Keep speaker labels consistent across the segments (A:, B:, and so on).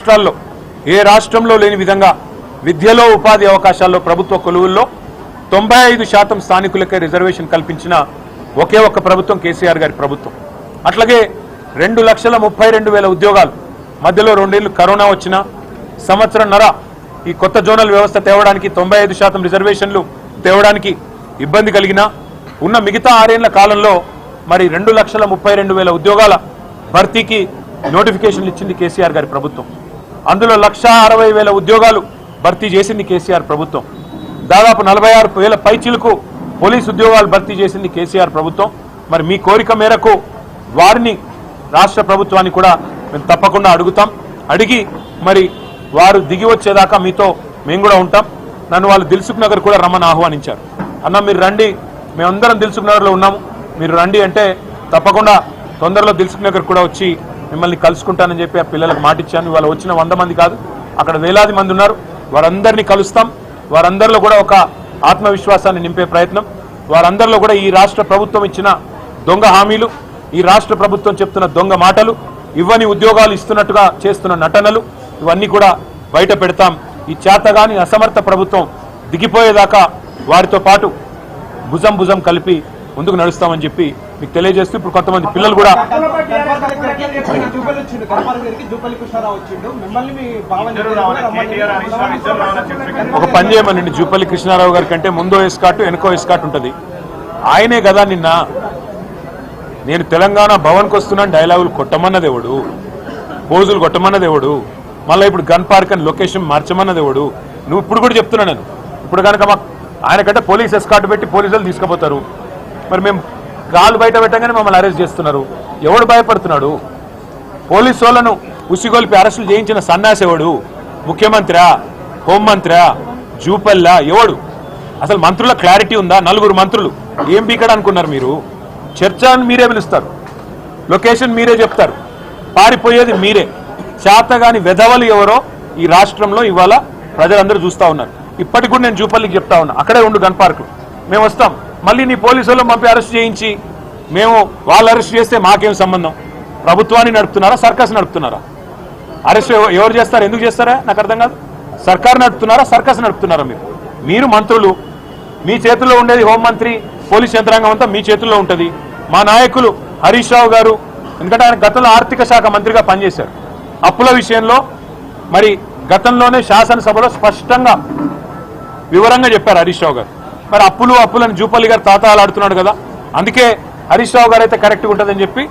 A: రాష్ట్రాల్లో ఏ రాష్ట్రంలో లేని విధంగా విద్యలో ఉపాధి అవకాశాల్లో ప్రభుత్వ కొలువుల్లో 95% స్థానికులకే రిజర్వేషన్ కల్పించిన ఒకే ఒక్క ప్రభుత్వం కేసీఆర్ గారి ప్రభుత్వం. అట్లాగే 2,32,000 ఉద్యోగాలు మధ్యలో 2 ఏళ్లు కరోనా వచ్చిన సంవత్సరంన్నర ఈ కొత్త జోనల్ వ్యవస్థ తేవడానికి 95% రిజర్వేషన్లు తేవడానికి ఇబ్బంది కలిగిన ఉన్న మిగతా 6 ఏళ్ల కాలంలో మరి 2,32,000 ఉద్యోగాల భర్తీకి నోటిఫికేషన్లు ఇచ్చింది కేసీఆర్ గారి ప్రభుత్వం. అందులో 1,60,000 ఉద్యోగాలు భర్తీ చేసింది కేసీఆర్ ప్రభుత్వం. దాదాపు 46,000 పైచిలకు పోలీసు ఉద్యోగాలు భర్తీ చేసింది కేసీఆర్ ప్రభుత్వం. మరి మీ కోరిక మేరకు వారిని రాష్ట్ర ప్రభుత్వాన్ని కూడా మేము తప్పకుండా అడుగుతాం. అడిగి మరి వారు దిగి వచ్చేదాకా మీతో మేము కూడా ఉంటాం. నన్ను వాళ్ళు దిల్సుఖ్ నగర్ కూడా రమ్మని ఆహ్వానించారు. అన్న మీరు రండి, మేమందరం దిల్సుఖ్ నగర్లో ఉన్నాము, మీరు రండి అంటే తప్పకుండా తొందరలో దిల్సుఖ్ నగర్ కూడా వచ్చి మిమ్మల్ని కలుసుకుంటానని చెప్పి ఆ పిల్లలకు మాటిచ్చాను. ఇవాళ వచ్చిన 100 మంది కాదు, అక్కడ వేలాది మంది ఉన్నారు. వారందరినీ కలుస్తాం. వారందరిలో కూడా ఒక ఆత్మవిశ్వాసాన్ని నింపే ప్రయత్నం, వారందరిలో కూడా ఈ రాష్ట్ర ప్రభుత్వం ఇచ్చిన దొంగ హామీలు, ఈ రాష్ట్ర ప్రభుత్వం చెప్తున్న దొంగ మాటలు, ఇవ్వని ఉద్యోగాలు ఇస్తున్నట్టుగా చేస్తున్న నటనలు, ఇవన్నీ కూడా బయట పెడతాం. ఈ చేతగాని అసమర్థ ప్రభుత్వం దిగిపోయేదాకా వారితో పాటు భుజం భుజం కలిపి ముందుకు నడుస్తామని చెప్పి మీకు తెలియజేస్తూ ఇప్పుడు కొంతమంది పిల్లలు కూడా ఒక పని చేయమనండి. జూపల్లి కృష్ణారావు గారి కంటే ముందో ఎస్కాట్ వెనుకో ఎస్కాట్ ఉంటుంది. ఆయనే కదా నిన్న నేను తెలంగాణ భవన్కి వస్తున్నాను డైలాగులు కొట్టమన్నదేవుడు, పోజులు కొట్టమన్నదేవుడు, మళ్ళీ ఇప్పుడు గన్ పార్క్ అని లొకేషన్ మార్చమన్నదేవుడు. నువ్వు ఇప్పుడు కూడా చెప్తున్నా నేను ఇప్పుడు కనుక మాకు ఆయన కంటే పోలీస్ ఎస్కాట్ పెట్టి పోలీసులు తీసుకుపోతారు. మరి మేము గాలు బయట పెట్టగానే మమ్మల్ని అరెస్ట్ చేస్తున్నారు. ఎవడు భయపడుతున్నాడు? పోలీసు వాళ్ళను ఉసిగొల్పి అరెస్టులు చేయించిన సన్నాసి ఎవడు? ముఖ్యమంత్రా, హోంమంత్రా, జూపల్లా ఎవడు? అసలు మంత్రుల క్లారిటీ ఉందా? 4 మంత్రులు ఏం బీకడ అనుకున్నారు మీరు? చర్చ మీరే పిలుస్తారు, లొకేషన్ మీరే చెప్తారు, పారిపోయేది మీరే. చేతగాని వెధవలు ఎవరో ఈ రాష్ట్రంలో ఇవాళ ప్రజలందరూ చూస్తూ ఉన్నారు. ఇప్పటికి కూడా నేను జూపల్లికి చెప్తా ఉన్నా, అక్కడే ఉండు గన్ పార్క్, మేము వస్తాం. మళ్ళీ నీ పోలీసులు పంపి అరెస్ట్ చేయించి మేము వాళ్ళు అరెస్ట్ చేస్తే మాకేం సంబంధం? ప్రభుత్వాన్ని నడుపుతున్నారా, సర్కస్ నడుపుతున్నారా? అరెస్ట్ ఎవరు చేస్తారా, ఎందుకు చేస్తారా నాకు అర్థం కాదు. సర్కారు నడుపుతున్నారా, సర్కస్ నడుపుతున్నారా? మీరు మంత్రులు, మీ చేతుల్లో ఉండేది హోంమంత్రి, పోలీస్ యంత్రాంగం అంతా మీ చేతుల్లో ఉంటుంది. మా నాయకులు హరీష్ రావు గారు, ఎందుకంటే ఆయన గతంలో ఆర్థిక శాఖ మంత్రిగా పనిచేశారు, అప్పుల విషయంలో మరి గతంలోనే శాసనసభలో స్పష్టంగా వివరంగా చెప్పారు హరీష్ రావు గారు. మరి అప్పులని జూపల్లి గారు తాతాలు ఆడుతున్నాడు కదా, అందుకే హరీష్ రావు గారు అయితే కరెక్ట్గా ఉంటుందని చెప్పి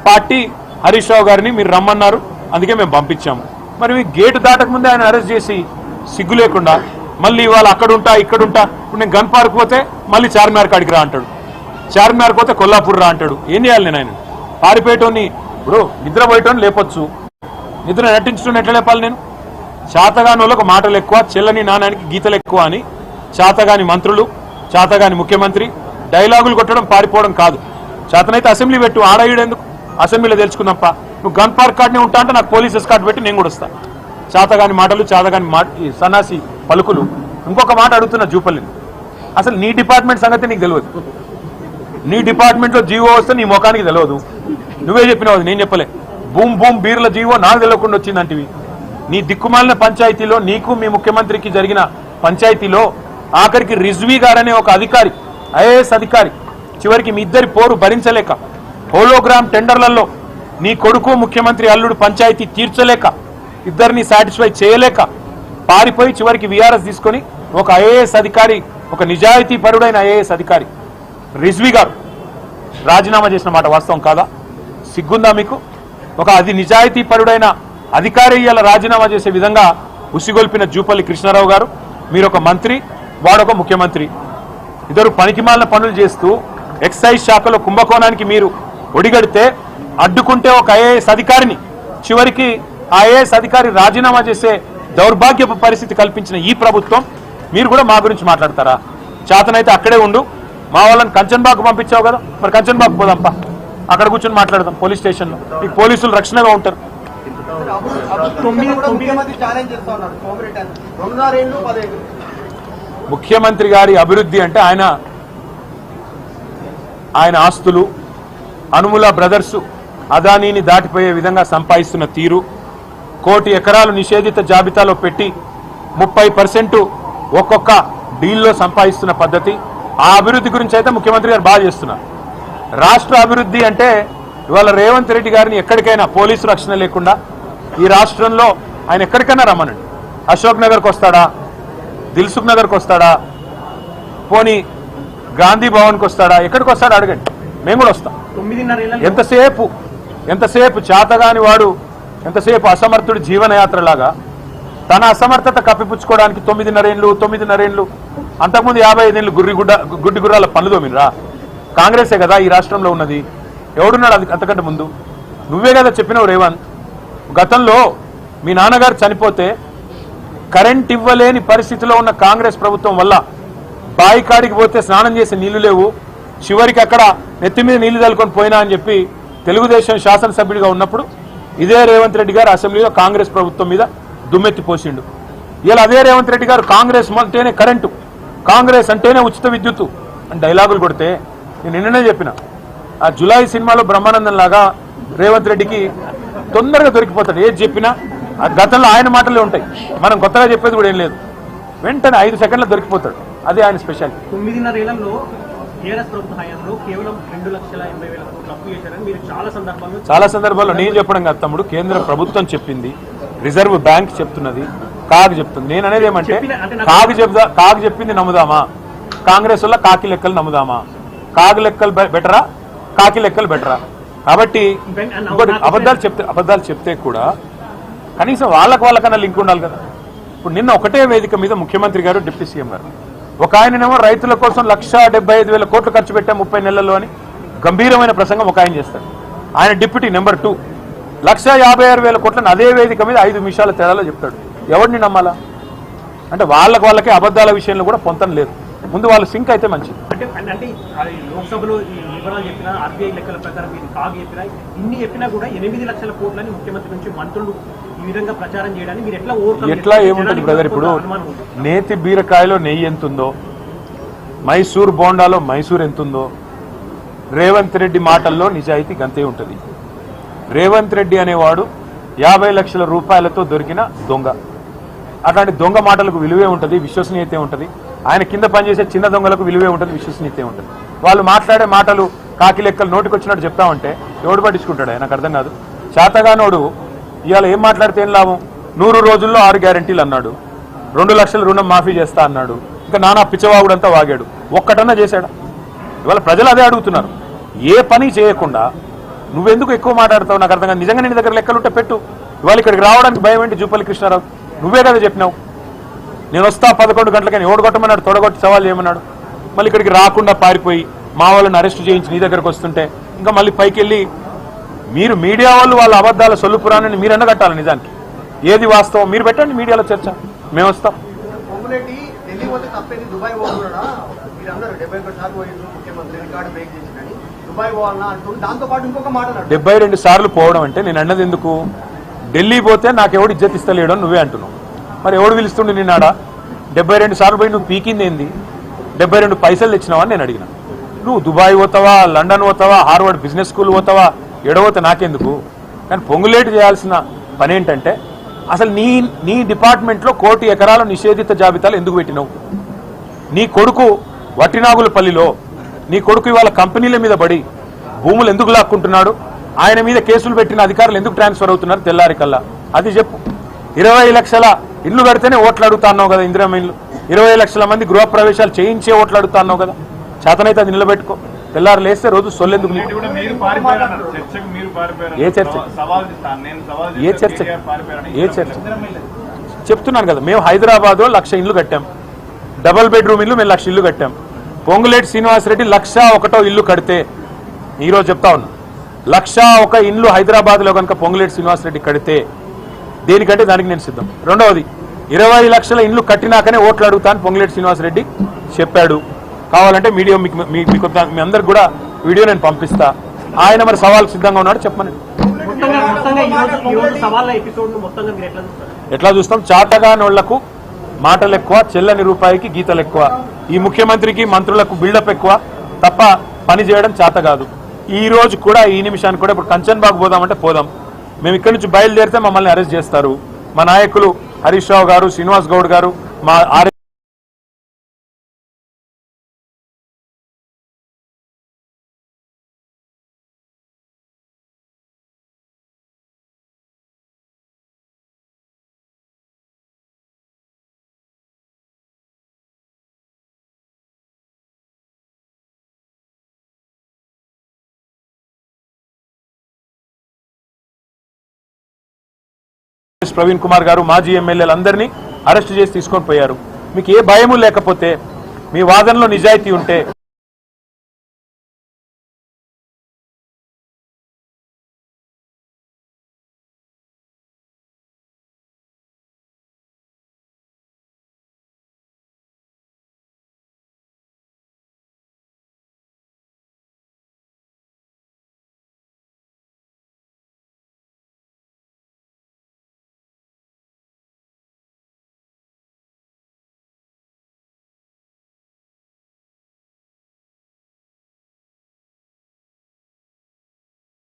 A: పార్టీ హరీష్ రావు గారిని మీరు రమ్మన్నారు, అందుకే మేము పంపించాము. మరి మీ గేటు దాటకముందే ఆయన అరెస్ట్ చేసి సిగ్గు లేకుండా మళ్ళీ ఇవాళ అక్కడుంటా ఇక్కడుంటా, ఇప్పుడు నేను గన్ పార్క్ పోతే మళ్ళీ చార్మినార్ కాడికి రా అంటాడు, చార్మినార్ పోతే కొల్లాపూర్ రా అంటాడు. ఏం చేయాలి నేను? ఆయన పారిపోయేటోని ఇప్పుడు నిద్రపోయేటోని లేపొచ్చు, నిద్ర నటించడం ఎట్లా లేపాలి నేను? చేతగాని వాళ్ళకు మాటలు ఎక్కువ, చెల్లని నాణానికి గీతలు ఎక్కువ అని చేతగాని మంత్రులు, చేతగాని ముఖ్యమంత్రి డైలాగులు కొట్టడం పారిపోవడం కాదు. చేతనైతే అసెంబ్లీ పెట్టు, ఆడాయుడెందుకు? అసెంబ్లీలో తెలుసుకున్నప్ప నువ్వు గన్ పార్క్ కార్డ్నే ఉంటా అంటే నాకు పోలీస్ ఎస్కార్ట్ పెట్టి నేను కూడా వస్తాను. చేతగాని మాటలు, చేతగాని సన్నాసి పలుకులు. ఇంకొక మాట అడుగుతున్నా జూపల్లిని, అసలు నీ డిపార్ట్మెంట్ సంగతి నీకు తెలియదు. నీ డిపార్ట్మెంట్లో జీవో వస్తే నీ ముఖానికి తెలియదు. నువ్వే చెప్పినావు, నేను చెప్పలే. బూమ్ బూమ్ బీర్ల జీవో నాకు తెలియకుండా వచ్చిందంటివి. నీ దిక్కుమాలిన పంచాయతీలో, నీకు మీ ముఖ్యమంత్రికి జరిగిన పంచాయతీలో ఆఖరికి రిజ్వీ గారనే ఒక అధికారి, ఐఏఎస్ అధికారి, చివరికి మీ ఇద్దరి పోరు భరించలేక హోలోగ్రామ్ టెండర్లలో నీ కొడుకు ముఖ్యమంత్రి అల్లుడు పంచాయతీ తీర్చలేక, ఇద్దరిని సాటిస్ఫై చేయలేక పారిపోయి చివరికి వీఆర్ఎస్ తీసుకొని ఒక ఐఏఎస్ అధికారి, ఒక నిజాయితీ పరుడైన ఐఏఎస్ అధికారి రిజ్వీ గారు రాజీనామా చేసిన మాట వాస్తవం కాదా? సిగ్గుందా మీకు? ఒక నిజాయితీ పరుడైన అధికారి ఇలా రాజీనామా చేసే విధంగా ఉసిగొల్పిన జూపల్లి కృష్ణారావు గారు, మీరు ఒక మంత్రి, వాడొక ముఖ్యమంత్రి, ఇద్దరు పనికిమాలిన పనులు చేస్తూ ఎక్సైజ్ శాఖలో కుంభకోణానికి మీరు ఒడిగడితే అడ్డుకుంటే ఒక ఐఏఎస్ అధికారిని, చివరికి ఆ ఐఏఎస్ అధికారి రాజీనామా చేసే దౌర్భాగ్యపు పరిస్థితి కల్పించిన ఈ ప్రభుత్వం, మీరు కూడా మా గురించి మాట్లాడతారా? చేతనైతే అక్కడే ఉండు. మా వాళ్ళని కంచన్బాగ్ పంపించావు కదా, మరి కంచన్బాగ్ పోదాంపా, అక్కడ కూర్చొని మాట్లాడదాం పోలీస్ స్టేషన్లో. మీకు పోలీసులు రక్షణగా ఉంటారు. ముఖ్యమంత్రి గారి అభివృద్ధి అంటే ఆయన ఆస్తులు, అనుముల బ్రదర్స్ అదానీని దాటిపోయే విధంగా సంపాదిస్తున్న తీరు, కోటి ఎకరాలు నిషేధిత జాబితాలో పెట్టి 30% ఒక్కొక్క డీల్లో సంపాదిస్తున్న పద్ధతి. ఆ అభివృద్ధి గురించి అయితే ముఖ్యమంత్రి గారు బాగా చేస్తున్నారు. రాష్ట్ర అభివృద్ధి అంటే ఇవాళ రేవంత్ రెడ్డి గారిని ఎక్కడికైనా పోలీసు రక్షణ లేకుండా ఈ రాష్ట్రంలో ఆయన ఎక్కడికైనా రమ్మనండి. అశోక్ నగర్కి వస్తాడా, దిల్సుఖ్ నగర్కి వస్తాడా, పోనీ గాంధీ భవన్కి వస్తాడా, ఎక్కడికి వస్తాడా అడగండి, మేము కూడా వస్తాం. ఎంతసేపు చేతగాని వాడు, ఎంతసేపు అసమర్థుడు జీవనయాత్రలాగా తన అసమర్థత కప్పిపుచ్చుకోవడానికి 9.5 ఏళ్ళు అంతకుముందు 55 ఏళ్ళు గుడ్డి గుర్రాల పనులు తోమినరా. కాంగ్రెసే కదా ఈ రాష్ట్రంలో ఉన్నది. ఎవడున్నాడు అది అంతకంటే ముందు? నువ్వే కదా చెప్పినావు రేవంత్. గతంలో మీ నాన్నగారు చనిపోతే కరెంట్ ఇవ్వలేని పరిస్థితిలో ఉన్న కాంగ్రెస్ ప్రభుత్వం వల్ల బాయి కాడికి పోతే స్నానం చేసే నీళ్లు లేవు, చివరికి అక్కడ నెత్తి మీద నీళ్లు తలుకొని పోయినా అని చెప్పి తెలుగుదేశం శాసనసభ్యుడిగా ఉన్నప్పుడు ఇదే రేవంత్ రెడ్డి గారు అసెంబ్లీలో కాంగ్రెస్ ప్రభుత్వం మీద దుమ్మెత్తి పోసిండు. ఇలా అదే రేవంత్ రెడ్డి గారు కాంగ్రెస్ అంటేనే కరెంటు, కాంగ్రెస్ అంటేనే ఉచిత విద్యుత్తు అని డైలాగులు కొడితే నేను నిన్ననే చెప్పిన, ఆ జులై సినిమాలో బ్రహ్మానందం లాగా రేవంత్ రెడ్డికి తొందరగా దొరికిపోతాడు. ఏది చెప్పినా ఆ గతంలో ఆయన మాటలే ఉంటాయి, మనం కొత్తగా చెప్పేది కూడా ఏం లేదు. వెంటనే 5 సెకండ్లో దొరికిపోతాడు. అదే ఆయన స్పెషాలిటీ.
B: 9.5 ఏళ్లలో టీఆర్ఎస్ ప్రభుత్వ హయాంలో కేవలం 2,80,000 కోట్లు అప్పు చేశారని మీరు చాలా సందర్భాల్లో
A: నేను చెప్పడం కాదు తమ్ముడు, కేంద్ర ప్రభుత్వం చెప్పింది, రిజర్వ్ బ్యాంక్ చెప్తున్నది, కాగ్ చెప్తుంది. నేను అనేది ఏమంటే కాగ్ చెప్పింది నమ్ముదామా, కాంగ్రెస్ వల్ల కాకి లెక్కలు నమ్ముదామా? కాగ్ లెక్కలు బెటరా, కాకి లెక్కలు బెటరా? కాబట్టి అబద్ధాలు చెప్తే కూడా కనీసం వాళ్ళకన్నా లింక్ ఉండాలి కదా. ఇప్పుడు నిన్న ఒకటే వేదిక మీద ముఖ్యమంత్రి గారు, డిప్యూటీ సీఎం గారు, ఒక ఆయననేమో రైతుల కోసం 1,75,000 కోట్లు ఖర్చు పెట్టా 30 నెలల్లో అని గంభీరమైన ప్రసంగం ఒక ఆయన చేస్తాడు. ఆయన డిప్యూటీ నెంబర్ 2 1,56,000 కోట్లను అదే వేదిక మీద 5 నిమిషాల తేడాలో చెప్తాడు. ఎవరిని నమ్మాలా? అంటే వాళ్ళకే అబద్ధాల విషయంలో కూడా పొంతం లేదు. ముందు వాళ్ళు సింక్ అయితే మంచిది.
B: అంటే లోక్సభలో ఈ వివరాలు చెప్పినా, ఆర్బీఐ లెక్కల ప్రకారం మీరు కాగ్ చెప్పినా, ఇన్ని చెప్పినా కూడా 8 లక్షల కోట్లని ముఖ్యమంత్రి నుంచి మంత్రులు ఈ విధంగా ప్రచారం చేయడానికి మీరు ఎట్లా
A: ఏముంటుంది బ్రదర్? ఇప్పుడు నేతి బీరకాయలో నెయ్యి ఎంతుందో, మైసూర్ బోండాలో మైసూర్ ఎంతుందో, రేవంత్ రెడ్డి మాటల్లో నిజాయితీ గంతే ఉంటుంది. రేవంత్ రెడ్డి అనేవాడు 50 లక్షల రూపాయలతో దొరికిన దొంగ. అట్లాంటి దొంగ మాటలకు విలువే ఉంటుంది, విశ్వసనీయతే ఉంటుంది. ఆయన కింద పనిచేసే చిన్న దొంగలకు విలువే ఉంటుంది, విశ్వసనీయతే ఉంటుంది. వాళ్ళు మాట్లాడే మాటలు కాకి లెక్కలు నోటికి వచ్చినట్టు చెప్తామంటే ఎవడు పట్టించుకుంటాడు? నాకు అర్థం కాదు. చేతగానోడు ఇవాళ ఏం మాట్లాడితే ఏం లాభం? 100 రోజుల్లో 6 గ్యారెంటీలు అన్నాడు, 2 లక్షల రుణం మాఫీ చేస్తా అన్నాడు, ఇంకా నానా పిచ్చవాగుడంతా వాగాడు. ఒక్కటన్నా చేశాడా? ఇవాళ ప్రజలు అదే అడుగుతున్నారు. ఏ పని చేయకుండా నువ్వెందుకు ఎక్కువ మాట్లాడతావు? నాకు అర్థం కాదు. నిజంగా నీ దగ్గర లెక్కలుంటే పెట్టు. ఇవాళ ఇక్కడికి రావడానికి భయం ఏంటి? జూపల్లి కృష్ణారావు నువ్వే కదా చెప్పినావు, నేను వస్తా 11 గంటలకని. ఎవడు కొట్టమన్నాడు? తొడగొట్టి సవాల్ చేయమన్నాడు. మళ్ళీ ఇక్కడికి రాకుండా పారిపోయి మా వాళ్ళని అరెస్ట్ చేయించి నీ దగ్గరకు వస్తుంటే ఇంకా మళ్ళీ పైకి వెళ్ళి మీరు మీడియా వాళ్ళు వాళ్ళ అబద్ధాల సొల్లుపురాన్ని మీరు ఎండగట్టాలి. నిజానికి ఏది వాస్తవం మీరు పెట్టండి, మీడియాలో చర్చ, మేము వస్తాం. 72 సార్లు పోవడం అంటే నేను అన్నది ఎందుకు? ఢిల్లీ పోతే నాకు ఎవడు ఇజ్జత్ ఇస్తలేడు అని నువ్వే అంటున్నావు. మరి ఎవడు పిలుస్తుండే నిన్నాడా? 72 సార్లు పోయి నువ్వు పీకింది ఏంది? 72 పైసలు తెచ్చినావా అని నేను అడిగిన. నువ్వు దుబాయ్ పోతావా, లండన్ పోతావా, హార్వర్డ్ బిజినెస్ స్కూల్ పోతావా, ఎడపోతే నాకెందుకు? కానీ పొంగులేటు చేయాల్సిన పని ఏంటంటే అసలు నీ డిపార్ట్మెంట్లో 1 కోటి ఎకరాల నిషేధిత జాబితాలు ఎందుకు పెట్టినావు? నీ కొడుకు వట్టినాగులపల్లిలో నీ కొడుకు ఇవాళ కంపెనీల మీద పడి భూములు ఎందుకు లాక్కుంటున్నాడు? ఆయన మీద కేసులు పెట్టిన అధికారులు ఎందుకు ట్రాన్స్ఫర్ అవుతున్నారు తెల్లారి కల్లా? అది చెప్పు. 20 లక్షల ఇల్లు కడితేనే ఓట్లు అడుగుతా అన్నావు కదా, ఇందిరమ్మ ఇల్లు. 20 లక్షల మంది గృహప్రవేశాలు చేయించే ఓట్లు అడుగుతా అన్నావు కదా. చేతనైతే అది నిలబెట్టుకో. తెల్లారు లేస్తే రోజు సొల్లెందుకు? ఏ చర్చ? చెప్తున్నాను కదా, మేము హైదరాబాద్లో 1,00,000 ఇల్లు కట్టాం, డబుల్ బెడ్రూమ్ ఇల్లు మేము 1,00,000 ఇల్లు కట్టాం. పొంగులేటి శ్రీనివాసరెడ్డి 1,01 ఇల్లు కడితే ఈరోజు చెప్తా ఉన్నా, 101 ఇల్లు హైదరాబాద్లో కనుక పొంగులేటి శ్రీనివాసరెడ్డి కడితే దేనికంటే దానికి నేను సిద్ధం. రెండవది 20 లక్షల ఇల్లు కట్టినాకనే ఓట్లు అడుగుతాను పొంగులేటి శ్రీనివాసరెడ్డి చెప్పాడు. కావాలంటే మీడియా మీ అందరికి కూడా వీడియో నేను పంపిస్తా. ఆయన మరి సవాల్ సిద్ధంగా ఉన్నాడు, చెప్పమని. ఎట్లా చూస్తాం? చాటగానోళ్లకు మాటలు ఎక్కువ, చెల్లని రూపాయికి గీతలు ఎక్కువ. ఈ ముఖ్యమంత్రికి మంత్రులకు బిల్డప్ ఎక్కువ తప్ప పని చేయడం చేత కాదు. ఈ రోజు కూడా ఈ నిమిషానికి కూడా ఇప్పుడు కంచన్ బాగ్ పోదామంటే పోదాం, మేము ఇక్కడి నుంచి బయలుదేరితే మమ్మల్ని అరెస్ట్ చేస్తారు. మా నాయకులు హరీష్ రావు గారు, శ్రీనివాస్ గౌడ్ గారు, మా ప్రవీణ్ కుమార్ గారు, మాజీ ఎమ్మెల్యేలు అందరినీ అరెస్ట్ చేసి తీసుకొని పోయారు. మీకు ఏ భయము లేకపోతే, మీ వాదనలో నిజాయితీ ఉంటే